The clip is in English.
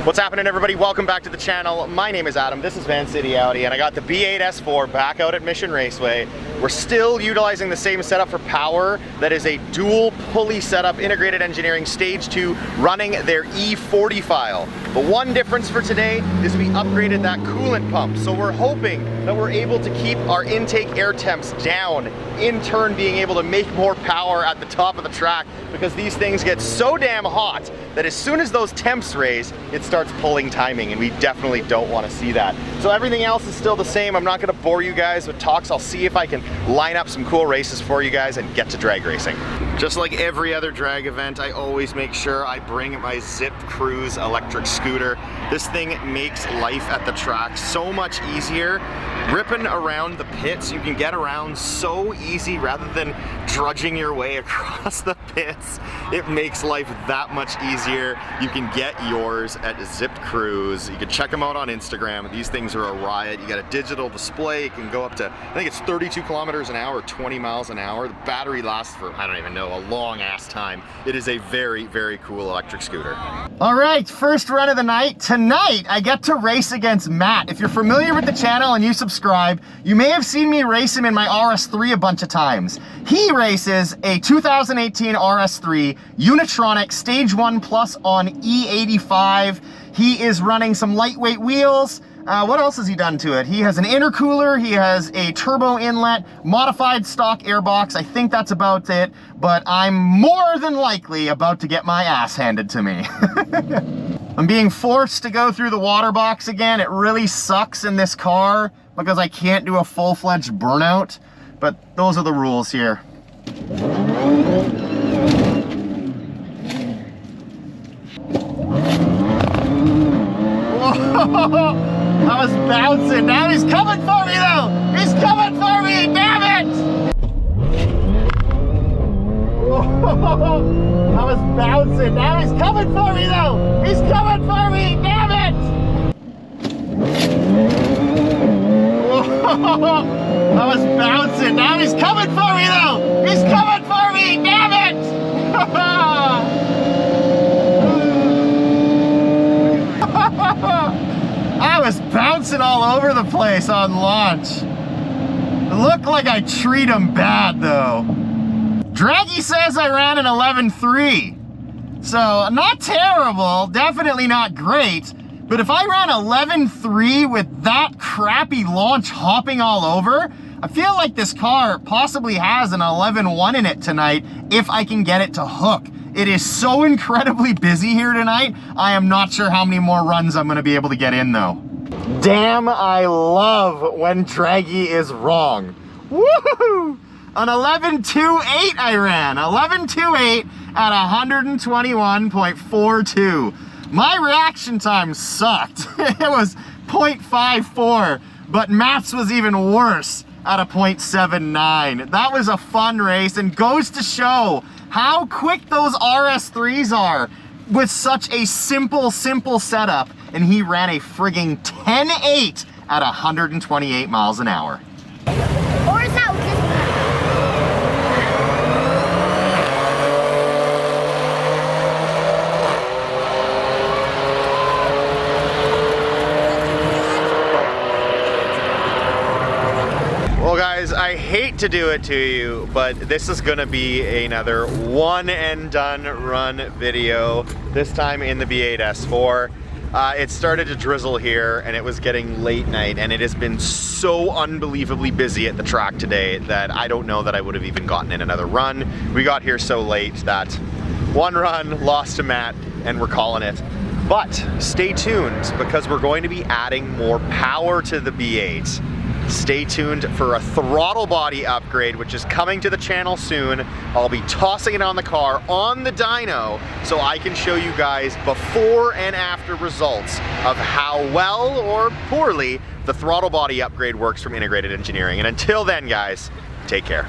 What's happening, everybody? Welcome back to the channel. My name is Adam, this is Vancity Audi, and I got the B8 S4 back out at Mission Raceway. We're still utilizing the same setup for power. That is a dual pulley setup, integrated engineering, stage 2, running their E40 file. But one difference for today is we upgraded that coolant pump. So we're hoping that we're able to keep our intake air temps down, in turn being able to make more power at the top of the track, because these things get so damn hot that as soon as those temps raise, it starts pulling timing, and we definitely don't want to see that. So everything else is still the same. I'm not going to bore you guys with talks. I'll see if I can line up some cool races for you guys and get to drag racing. Just like every other drag event, I always make sure I bring my Zip Cruise electric scooter. This thing makes life at the track so much easier. Ripping around the pits, you can get around so easy rather than drudging your way across the pits. It makes life that much easier. You can get yours at Zip Cruise. You can check them out on Instagram. These things are a riot. You got a digital display. It can go up to, I think it's 32 kilometers an hour, 20 miles an hour. The battery lasts for, I don't even know, a long ass time. It is a very, very cool electric scooter. All right, first run of the night. Tonight, I get to race against Matt. If you're familiar with the channel and you subscribe, you may have seen me race him in my RS3 a bunch of times. He races a 2018 RS3 Unitronic Stage 1 Plus on E85. He is running some lightweight wheels. What else has he done to it? He has an intercooler, he has a turbo inlet, modified stock airbox. I think that's about it, but I'm more than likely about to get my ass handed to me. I'm being forced to go through the water box again. It really sucks in this car because I can't do a full-fledged burnout, but those are the rules here. Whoa! I was bouncing. Now he's coming for me, though! He's coming for me! Damn it! Whoa! I was bouncing. Now he's coming for me, though! He's coming for me! Damn it! Whoa! I was bouncing. Now he's coming for me, though! He's coming for me! Damn it! I was bouncing all over the place on launch. It looked like I treat him bad, though. Draggy says I ran an 11.3. So, not terrible, definitely not great. But if I ran 11.3 with that crappy launch hopping all over, I feel like this car possibly has an 11.1 in it tonight if I can get it to hook. It is so incredibly busy here tonight, I am not sure how many more runs I'm gonna be able to get in, though. Damn, I love when Draggy is wrong. Woohoo! An 11.28 I ran, 11.28 at 121.42. My reaction time sucked. It was 0.54, but Matt's was even worse at a 0.79. That was a fun race and goes to show how quick those RS3s are with such a simple setup. And he ran a frigging 10.8 at 128 miles an hour. Or is that Well, guys, I hate to do it to you, but this is gonna be another one and done run video, this time in the B8 S4. It started to drizzle here and it was getting late night, and it has been so unbelievably busy at the track today that I don't know that I would have even gotten in another run. We got here so late that one run lost to Matt and we're calling it. But stay tuned, because we're going to be adding more power to the B8. Stay tuned for a throttle body upgrade, which is coming to the channel soon. I'll be tossing it on the car on the dyno so I can show you guys before and after results of how well or poorly the throttle body upgrade works from Integrated Engineering. And until then, guys, take care.